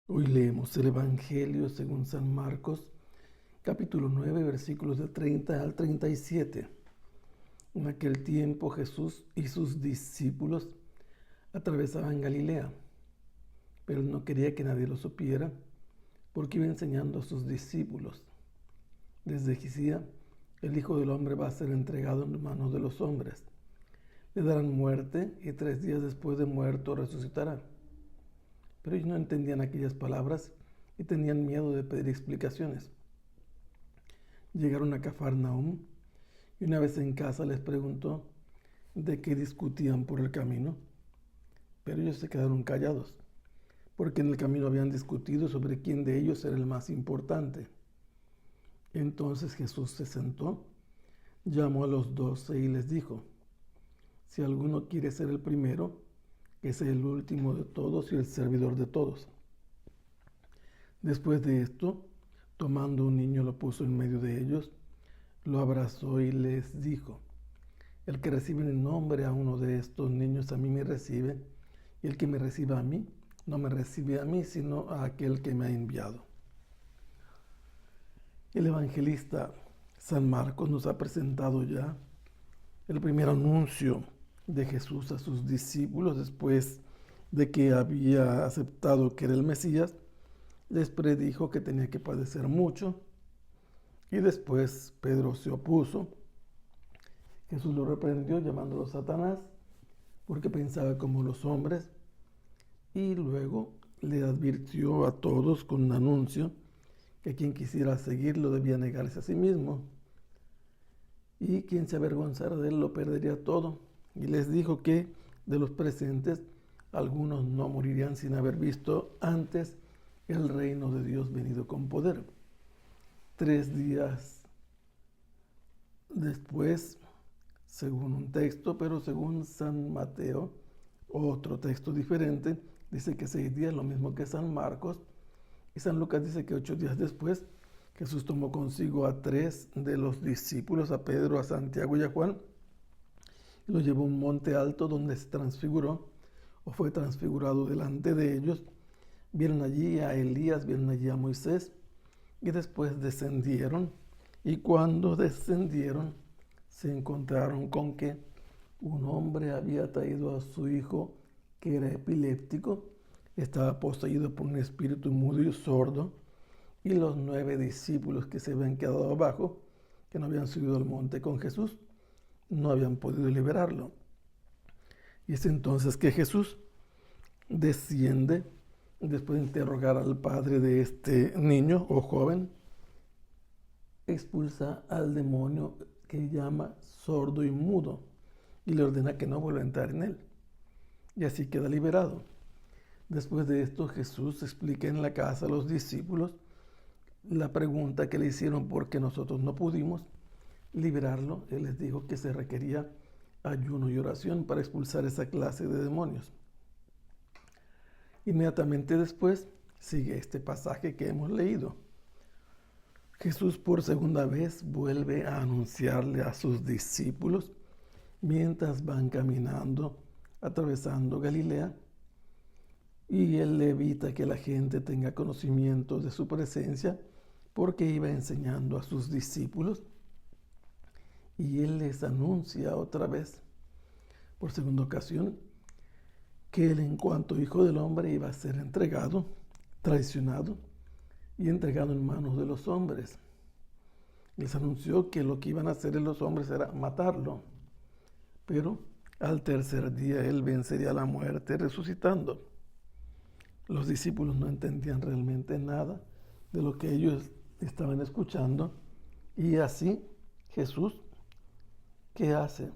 Hoy leemos el Evangelio según San Marcos, capítulo 9, versículos de 30 al 37. En aquel tiempo Jesús y sus discípulos atravesaban Galilea, pero no quería que nadie lo supiera, porque iba enseñando a sus discípulos. Les decía: el Hijo del Hombre va a ser entregado en manos de los hombres. Le darán muerte y 3 días después de muerto resucitará. Pero ellos no entendían aquellas palabras y tenían miedo de pedir explicaciones. Llegaron a Cafarnaúm y una vez en casa les preguntó de qué discutían por el camino, pero ellos se quedaron callados, porque en el camino habían discutido sobre quién de ellos era el más importante. Entonces Jesús se sentó, llamó a los 12 y les dijo: si alguno quiere ser el primero, que sea el último de todos y el servidor de todos. Después de esto, tomando un niño, lo puso en medio de ellos, lo abrazó y les dijo: el que recibe en nombre a uno de estos niños a mí me recibe, y el que me reciba a mí no me recibe a mí, sino a aquel que me ha enviado. El evangelista San Marcos nos ha presentado ya el primer anuncio de Jesús a sus discípulos después de que había aceptado que era el Mesías. Les predijo que tenía que padecer mucho, y después Pedro se opuso. Jesús lo reprendió llamándolo Satanás, porque pensaba como los hombres, y luego le advirtió a todos con un anuncio que quien quisiera seguirlo debía negarse a sí mismo, y quien se avergonzara de él lo perdería todo. Y les dijo que de los presentes algunos no morirían sin haber visto antes el reino de Dios venido con poder. 3 días después, según un texto, pero según San Mateo, otro texto diferente, dice que 6 días, lo mismo que San Marcos, y San Lucas dice que 8 días después Jesús tomó consigo a 3 de los discípulos, a Pedro, a Santiago y a Juan, y los llevó a un monte alto donde se transfiguró, o fue transfigurado delante de ellos. Vieron allí a Elías, vieron allí a Moisés, y después descendieron, y cuando descendieron se encontraron con que un hombre había traído a su hijo que era epiléptico, estaba poseído por un espíritu mudo y sordo, y los 9 discípulos que se habían quedado abajo, que no habían subido al monte con Jesús, no habían podido liberarlo. Y es entonces que Jesús desciende, después de interrogar al padre de este niño o joven, expulsa al demonio que llama sordo y mudo y le ordena que no vuelva a entrar en él. Y así queda liberado. Después de esto, Jesús explica en la casa a los discípulos la pregunta que le hicieron por qué nosotros no pudimos liberarlo. Él les dijo que se requería ayuno y oración para expulsar esa clase de demonios. Inmediatamente después sigue este pasaje que hemos leído. Jesús por segunda vez vuelve a anunciarle a sus discípulos mientras van caminando, atravesando Galilea, y él evita que la gente tenga conocimiento de su presencia porque iba enseñando a sus discípulos, y él les anuncia otra vez, por segunda ocasión, que él, en cuanto Hijo del Hombre, iba a ser entregado, traicionado y entregado en manos de los hombres. Les anunció que lo que iban a hacer los hombres era matarlo, pero al tercer día él vencería la muerte resucitando. Los discípulos no entendían realmente nada de lo que ellos estaban escuchando, y así Jesús, ¿qué hace?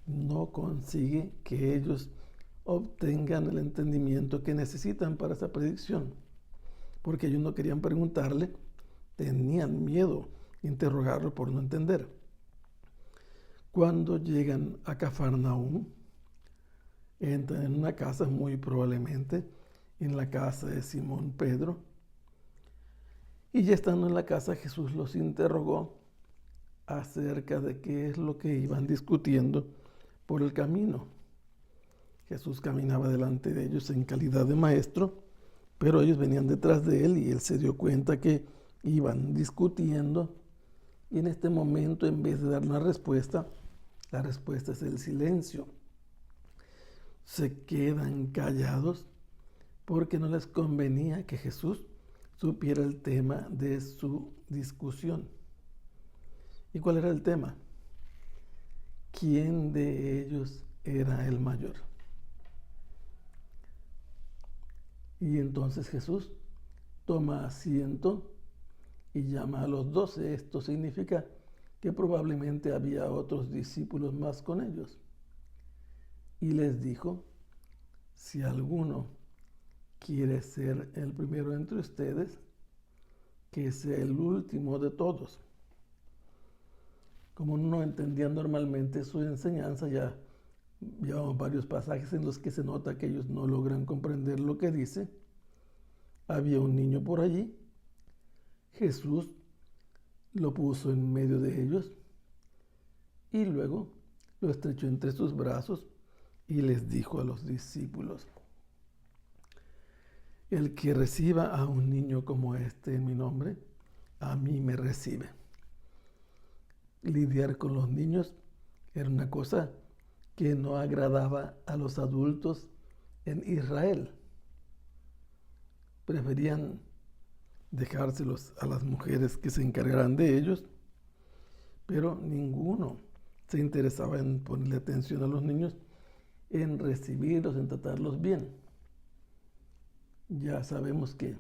No consigue que ellos obtengan el entendimiento que necesitan para esa predicción, porque ellos no querían preguntarle, tenían miedo de interrogarlo por no entender. Cuando llegan a Cafarnaúm, entran en una casa, muy probablemente en la casa de Simón Pedro, y ya estando en la casa, Jesús los interrogó acerca de qué es lo que iban discutiendo por el camino. Jesús caminaba delante de ellos en calidad de maestro, Pero ellos venían detrás de él y él se dio cuenta que iban discutiendo. Y en este momento, en vez de dar una respuesta, la respuesta es el silencio. Se quedan callados porque no les convenía que Jesús supiera el tema de su discusión. ¿Y cuál era el tema? ¿Quién de ellos era el mayor? Y entonces Jesús toma asiento y llama a los 12. Esto significa que probablemente había otros discípulos más con ellos. Y les dijo: si alguno quiere ser el primero entre ustedes, que sea el último de todos. Como no entendían normalmente su enseñanza, ya llevamos varios pasajes en los que se nota que ellos no logran comprender lo que dice. Había un niño por allí. Jesús lo puso en medio de ellos y luego lo estrechó entre sus brazos y les dijo a los discípulos: el que reciba a un niño como este en mi nombre, a mí me recibe. Lidiar con los niños era una cosa que no agradaba a los adultos en Israel. Preferían dejárselos a las mujeres que se encargaran de ellos, pero ninguno se interesaba en ponerle atención a los niños, en recibirlos, en tratarlos bien. Ya sabemos que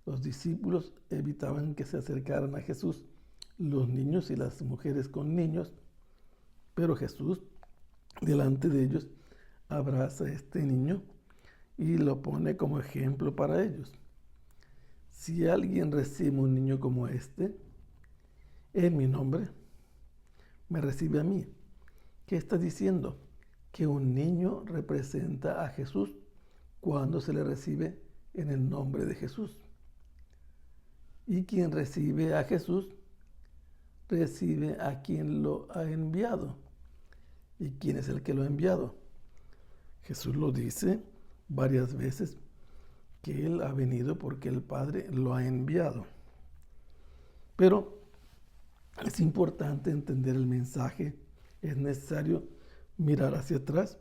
los discípulos evitaban que se acercaran a Jesús los niños y las mujeres con niños, pero Jesús, delante de ellos, abraza a este niño y lo pone como ejemplo para ellos. Si alguien recibe un niño como este, en mi nombre, me recibe a mí. ¿Qué está diciendo? Que un niño representa a Jesús cuando se le recibe en el nombre de Jesús. Y quien recibe a Jesús, recibe a quien lo ha enviado. ¿Y quién es el que lo ha enviado? Jesús lo dice varias veces, que Él ha venido porque el Padre lo ha enviado. Pero es importante entender el mensaje, es necesario mirar hacia atrás,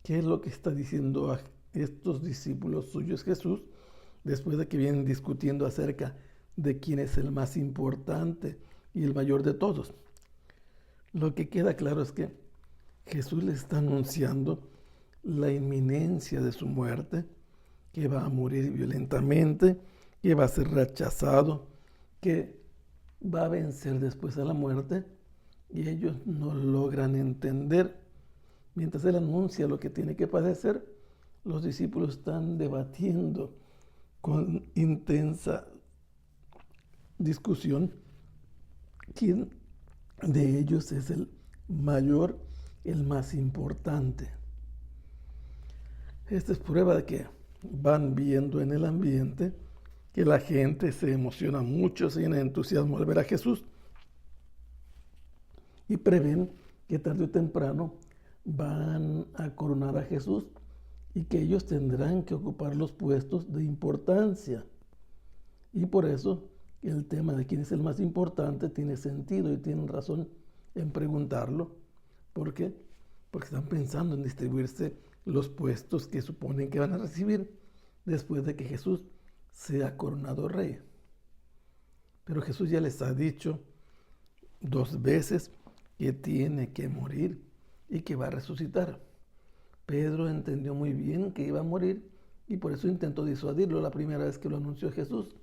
qué es lo que está diciendo a estos discípulos suyos Jesús, después de que vienen discutiendo acerca de quién es el más importante y el mayor de todos. Lo que queda claro es que Jesús les está anunciando la inminencia de su muerte, que va a morir violentamente, que va a ser rechazado, que va a vencer después a la muerte, y ellos no logran entender. Mientras Él anuncia lo que tiene que padecer, los discípulos están debatiendo con intensa discusión quién de ellos es el mayor, el más importante. Esta es prueba de que van viendo en el ambiente que la gente se emociona mucho, se llena de entusiasmo al ver a Jesús y prevén que tarde o temprano van a coronar a Jesús y que ellos tendrán que ocupar los puestos de importancia. Y por eso el tema de quién es el más importante tiene sentido y tienen razón en preguntarlo. ¿Por qué? Porque están pensando en distribuirse los puestos que suponen que van a recibir después de que Jesús sea coronado rey. Pero Jesús ya les ha dicho 2 veces que tiene que morir y que va a resucitar. Pedro entendió muy bien que iba a morir y por eso intentó disuadirlo la primera vez que lo anunció Jesús.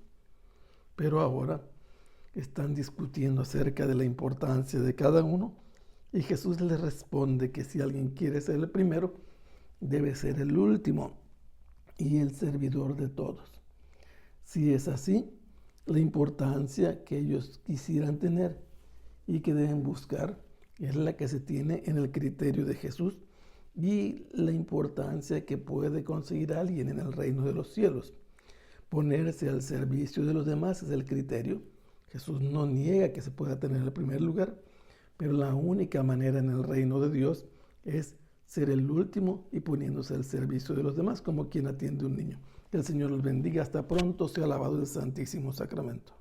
Pero ahora están discutiendo acerca de la importancia de cada uno y Jesús les responde que si alguien quiere ser el primero, debe ser el último y el servidor de todos. Si es así, la importancia que ellos quisieran tener y que deben buscar es la que se tiene en el criterio de Jesús y la importancia que puede conseguir alguien en el reino de los cielos. Ponerse al servicio de los demás es el criterio. Jesús no niega que se pueda tener el primer lugar, pero la única manera en el reino de Dios es ser el último y poniéndose al servicio de los demás como quien atiende a un niño. Que el Señor los bendiga. Hasta pronto. Sea alabado el Santísimo Sacramento.